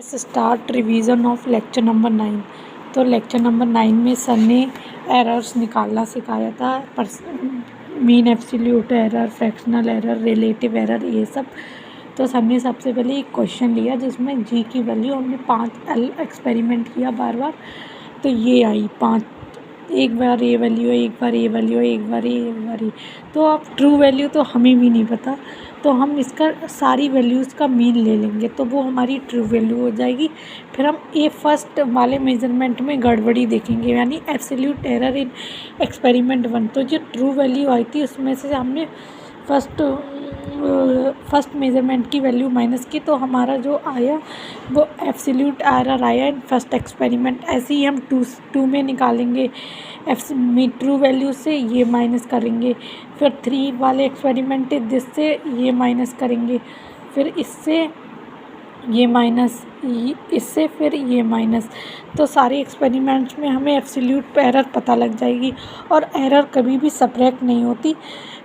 Let's start revision of lecture number 9। तो lecture number 9 में sir ने एरर्स निकालना सिखाया था, mean absolute error, fractional error, relative error, ये सब। तो सर ने सबसे पहले एक क्वेश्चन लिया जिसमें जी की वैल्यू हमने 5 एक्सपेरिमेंट किया बार बार। तो ये आई 5, एक बार ये वैल्यू है, एक बार ये वैल्यू है, एक बार ये, एक बार ये। तो अब ट्रू वैल्यू तो हमें भी नहीं पता, तो हम इसका सारी वैल्यूज़ का मीन ले लेंगे तो वो हमारी ट्रू वैल्यू हो जाएगी। फिर हम ए फर्स्ट वाले मेजरमेंट में गड़बड़ी देखेंगे, यानी एब्सोल्यूट एरर इन एक्सपेरिमेंट 1। तो जो ट्रू वैल्यू आई थी उसमें से हमने फर्स्ट मेजरमेंट की वैल्यू माइनस की, तो हमारा जो आया वो एब्सोल्यूट एरर आया इन फर्स्ट एक्सपेरिमेंट। ऐसे ही हम टू में निकालेंगे, ट्रू वैल्यू से ये माइनस करेंगे, फिर 3 वाले एक्सपेरिमेंट जिससे ये माइनस करेंगे, फिर इससे ये माइनस, इससे फिर ये माइनस। तो सारे एक्सपेरिमेंट्स में हमें एब्सोल्यूट एरर पता लग जाएगी, और एरर कभी भी सब्ट्रैक्ट नहीं होती,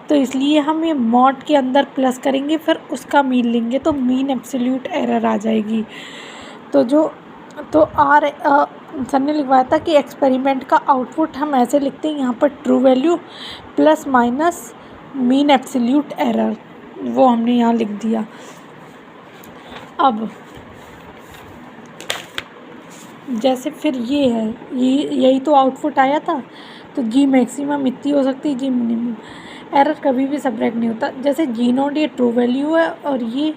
तो इसलिए हम ये मॉड के अंदर प्लस करेंगे, फिर उसका मीन लेंगे तो मीन एब्सोल्यूट एरर आ जाएगी। तो सर ने लिखवाया था कि एक्सपेरिमेंट का आउटपुट हम ऐसे लिखते हैं, यहाँ पर true value plus minus mean absolute error, वो हमने यहाँ लिख दिया। अब जैसे फिर ये है, यही तो आउटपुट आया था, तो जी मैक्सिमम इतनी हो सकती है, जी मिनिमम। एरर कभी भी सब्ट्रैक्ट नहीं होता। जैसे जी नॉट ये ट्रू वैल्यू है और ये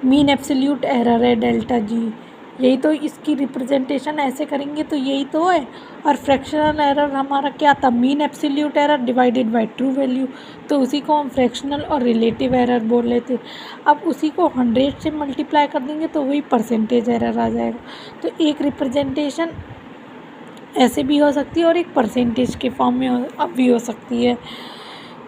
मीन एब्सोल्यूट एरर है डेल्टा जी, यही तो इसकी रिप्रेजेंटेशन ऐसे करेंगे तो यही तो है। और फ्रैक्शनल एरर हमारा क्या था, mean absolute error divided by true value, तो उसी को हम फ्रैक्शनल और रिलेटिव एरर बोल रहे थे। अब उसी को 100 से मल्टीप्लाई कर देंगे तो वही परसेंटेज एरर आ जाएगा। तो एक रिप्रेजेंटेशन ऐसे भी हो सकती है और एक परसेंटेज के फॉर्म में अब भी हो सकती है।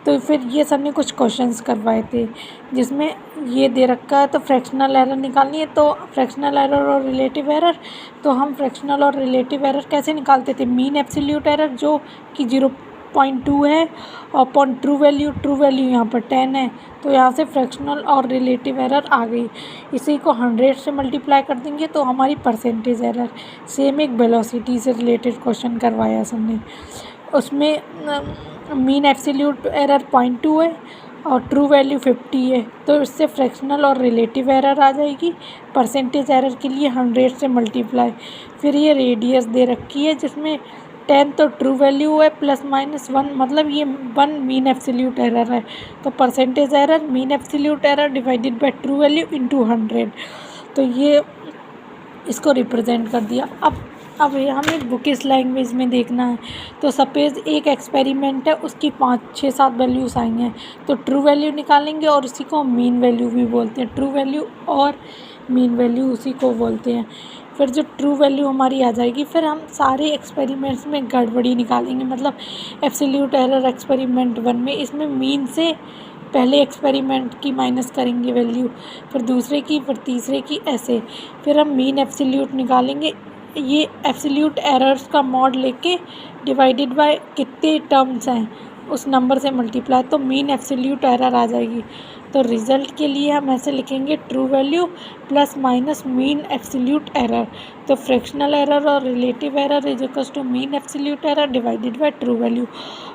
तो फिर ये सर ने कुछ क्वेश्चंस करवाए थे जिसमें ये दे रखा है, तो फ्रैक्शनल एरर निकालनी है, तो फ्रैक्शनल एरर और रिलेटिव एरर। तो हम फ्रैक्शनल और रिलेटिव एरर कैसे निकालते थे, मीन एब्सोल्यूट एरर जो कि 0.2 है, और अपॉन ट्रू वैल्यू यहाँ पर 10 है, तो यहाँ से फ्रैक्शनल और रिलेटिव एरर आ गई। इसी को 100 से मल्टीप्लाई कर देंगे तो हमारी परसेंटेज एरर। सेम एक वेलोसिटी से रिलेटेड क्वेश्चन करवाया सर ने, उसमें मीन एब्सोल्यूट एरर 0.2 है और ट्रू वैल्यू 50 है, तो इससे फ्रैक्शनल और रिलेटिव एरर आ जाएगी। परसेंटेज एरर के लिए 100 से मल्टीप्लाई। फिर ये रेडियस दे रखी है जिसमें 10 तो ट्रू वैल्यू है प्लस माइनस 1, मतलब ये 1 मीन एब्सोल्यूट एरर है, तो percentage error mean absolute error divided by true value into 100। तो ये इसको रिप्रेजेंट कर दिया। अब हमें बुकिश लैंग्वेज में देखना है, तो सपोज एक एक्सपेरिमेंट है, उसकी 5, 6, 7 वैल्यूज़ आई हैं, तो ट्रू वैल्यू निकालेंगे और उसी को मीन वैल्यू भी बोलते हैं। ट्रू वैल्यू और मीन वैल्यू उसी को बोलते हैं। फिर जो ट्रू वैल्यू हमारी आ जाएगी, फिर हम सारे एक्सपेरिमेंट्स में गड़बड़ी निकालेंगे, मतलब एब्सोल्यूट एरर एक्सपेरिमेंट 1 में, इसमें मीन से पहले एक्सपेरिमेंट की माइनस करेंगे वैल्यू, फिर दूसरे की, फिर तीसरे की, ऐसे। फिर हम मीन एब्सोल्यूट निकालेंगे, ये एब्सोल्यूट एरर्स का मॉड लेके डिवाइडेड बाय कितने टर्म्स हैं उस नंबर से मल्टीप्लाई, तो मीन एब्सोल्यूट एरर आ जाएगी। तो रिज़ल्ट के लिए हम ऐसे लिखेंगे, true value plus minus mean absolute error. तो फ्रैक्शनल एरर और relative error is equals to mean absolute error divided by true value.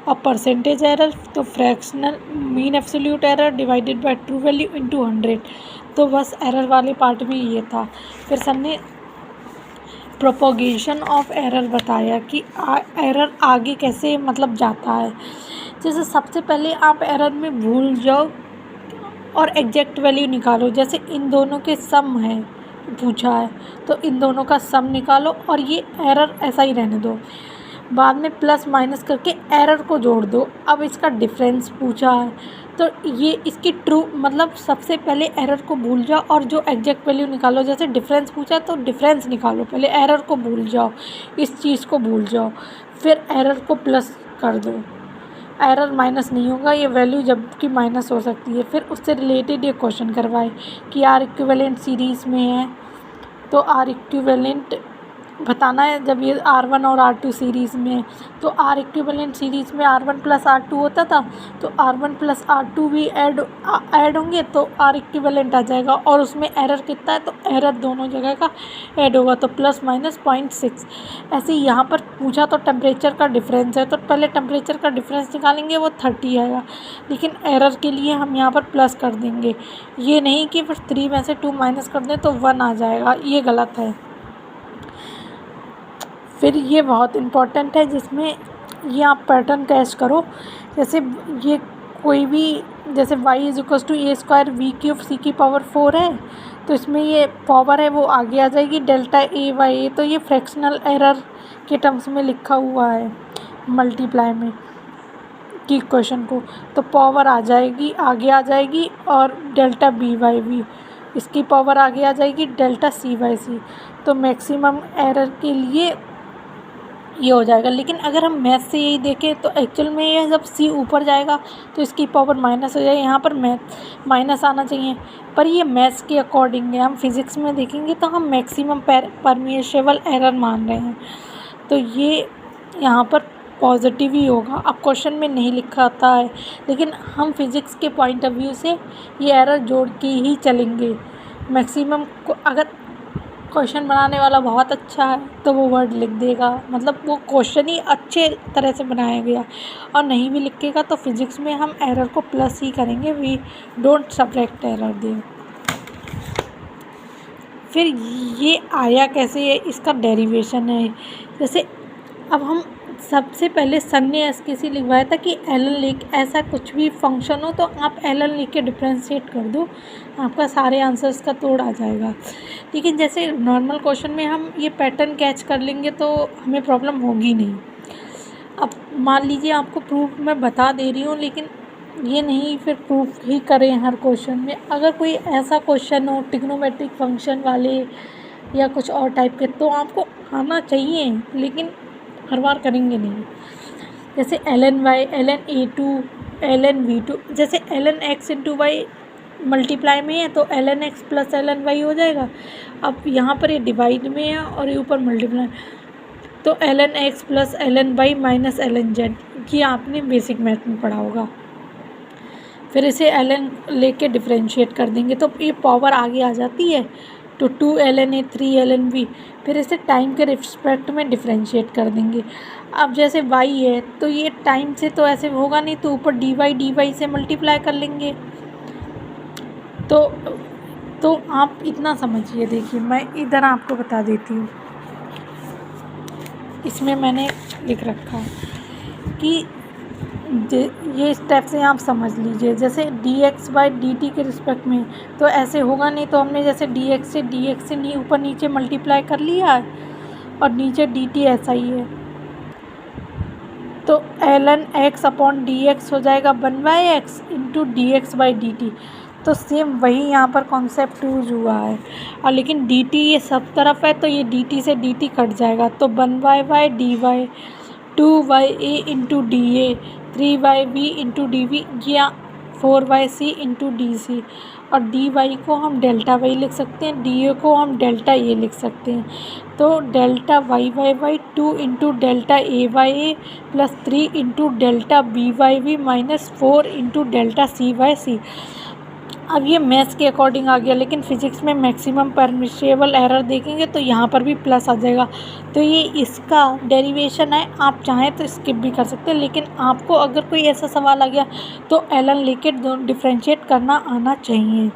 और परसेंटेज एरर तो fractional mean absolute error divided by true value into 100। तो बस error वाले part में ये था। फिर सर ने प्रोपोगेशन ऑफ एरर बताया कि एरर आगे कैसे मतलब जाता है। जैसे सबसे पहले आप एरर में भूल जाओ और एग्जैक्ट वैल्यू निकालो। जैसे इन दोनों के सम है पूछा है, तो इन दोनों का सम निकालो और ये एरर ऐसा ही रहने दो, बाद में प्लस माइनस करके एरर को जोड़ दो। अब इसका डिफरेंस पूछा है, तो ये इसकी ट्रू, मतलब सबसे पहले एरर को भूल जाओ और जो एग्जैक्ट वैल्यू निकालो। जैसे डिफरेंस पूछा है तो डिफरेंस निकालो, पहले एरर को भूल जाओ, इस चीज़ को भूल जाओ, फिर एरर को प्लस कर दो। एरर माइनस नहीं होगा, ये वैल्यू जबकि माइनस हो सकती है। फिर उससे रिलेटेड ये क्वेश्चन करवाए कि आर इक्विवेलेंट सीरीज़ में है, तो आर इक्विवेलेंट बताना है जब ये R1 और R2 सीरीज़ में, तो R इक्विवेलेंट सीरीज़ में R1 प्लस R2 होता था, तो R1 प्लस R2 भी ऐड होंगे तो R इक्विवेलेंट आ जाएगा, और उसमें एरर कितना है तो एरर दोनों जगह का ऐड होगा, तो प्लस माइनस 0.6। ऐसे ही यहाँ पर पूछा तो टेम्परेचर का डिफरेंस है, तो पहले टेम्परेचर का डिफरेंस निकालेंगे, वो 30 आएगा, लेकिन एरर के लिए हम यहाँ पर प्लस कर देंगे, ये नहीं कि फिर 3 में से 2 माइनस कर दें तो 1 आ जाएगा, ये गलत है। फिर ये बहुत इम्पॉर्टेंट है, जिसमें ये आप पैटर्न कैच करो, जैसे ये कोई भी, जैसे y is equal to a square b cube c की पावर 4 है, तो इसमें ये पावर है वो आगे आ जाएगी डेल्टा ए बाई ए, तो ये फ्रैक्शनल एरर के टर्म्स में लिखा हुआ है मल्टीप्लाई में की क्वेश्चन को, तो पावर आ जाएगी आगे आ जाएगी, और डेल्टा बी बाई बी इसकी पावर आगे आ जाएगी डेल्टा सी बाई सी, तो मैक्सिमम एरर के लिए ये हो जाएगा। लेकिन अगर हम मैथ से यही देखें तो एक्चुअल में ये जब सी ऊपर जाएगा तो इसकी पावर माइनस हो जाएगी, यहाँ पर मैथ माइनस आना चाहिए, पर ये मैथ्स के अकॉर्डिंग है। हम फिज़िक्स में देखेंगे तो हम मैक्सिमम परमिशेबल एरर मान रहे हैं, तो ये यहाँ पर पॉजिटिव ही होगा। अब क्वेश्चन में नहीं लिखा आता है, लेकिन हम फिज़िक्स के पॉइंट ऑफ व्यू से ये एरर जोड़ के ही चलेंगे। मैक्सिमम को अगर क्वेश्चन बनाने वाला बहुत अच्छा है तो वो वर्ड लिख देगा, मतलब वो क्वेश्चन ही अच्छे तरह से बनाया गया, और नहीं भी लिखेगा तो फिज़िक्स में हम एरर को प्लस ही करेंगे, we don't subtract error there. फिर ये आया कैसे है, इसका डेरिवेशन है। जैसे अब हम सबसे पहले सर ने एस के सी लिखवाया था कि एलन लिख, ऐसा कुछ भी फंक्शन हो तो आप एलन लिख के डिफ्रेंशिएट कर दो, आपका सारे आंसर्स का तोड़ आ जाएगा। लेकिन जैसे नॉर्मल क्वेश्चन में हम ये पैटर्न कैच कर लेंगे तो हमें प्रॉब्लम होगी नहीं। अब मान लीजिए आपको प्रूफ मैं बता दे रही हूँ, लेकिन ये नहीं फिर प्रूफ ही करें हर क्वेश्चन में। अगर कोई ऐसा क्वेश्चन हो ट्रिग्नोमेट्रिक फंक्शन वाले या कुछ और टाइप के, तो आपको आना चाहिए, लेकिन हर बार करेंगे नहीं। जैसे ln y ln a2 ln v2, जैसे ln x into Y multiply में है तो ln x plus ln y हो जाएगा। अब यहाँ पर ये डिवाइड में है और ये ऊपर मल्टीप्लाई, तो ln x plus ln y minus ln z, ये आपने बेसिक मैथ में पढ़ा होगा। फिर इसे ln लेके डिफ्रेंशिएट कर देंगे तो ये पावर आगे आ जाती है, तो 2 ln a 3 ln v, फिर इसे टाइम के रिस्पेक्ट में डिफ्रेंशिएट कर देंगे। अब जैसे y है तो ये टाइम से तो ऐसे होगा नहीं, तो ऊपर dy से मल्टीप्लाई कर लेंगे। तो आप इतना समझिए, देखिए मैं इधर आपको बता देती हूँ, इसमें मैंने लिख रखा है कि ये स्टेप से आप समझ लीजिए। जैसे dx बाई dt के रिस्पेक्ट में तो ऐसे होगा नहीं, तो हमने जैसे dx से नहीं ऊपर नीचे मल्टीप्लाई कर लिया है, और नीचे dt ऐसा ही है, तो ln x अपॉन dx हो जाएगा 1/x into dx by dt। तो सेम वही यहाँ पर कॉन्सेप्ट यूज हुआ है, और लेकिन dt ये सब तरफ है तो ये dt से dt कट जाएगा, तो 1y dy 2y a into D A 3y into D V या 4y इंटू डी सी, और डी वाई को हम डेल्टा वाई लिख सकते हैं, डी ए को हम डेल्टा ए लिख सकते हैं। तो delta Y Y Y 2 into delta A Y A plus 3 into delta B Y V minus 4 into delta C Y C. अब ये मैथ्स के अकॉर्डिंग आ गया, लेकिन फिज़िक्स में मैक्सिमम परमिशेबल एरर देखेंगे तो यहाँ पर भी प्लस आ जाएगा। तो ये इसका डेरिवेशन है, आप चाहें तो स्किप भी कर सकते हैं, लेकिन आपको अगर कोई ऐसा सवाल आ गया तो एलन लेके डिफ्रेंशिएट करना आना चाहिए।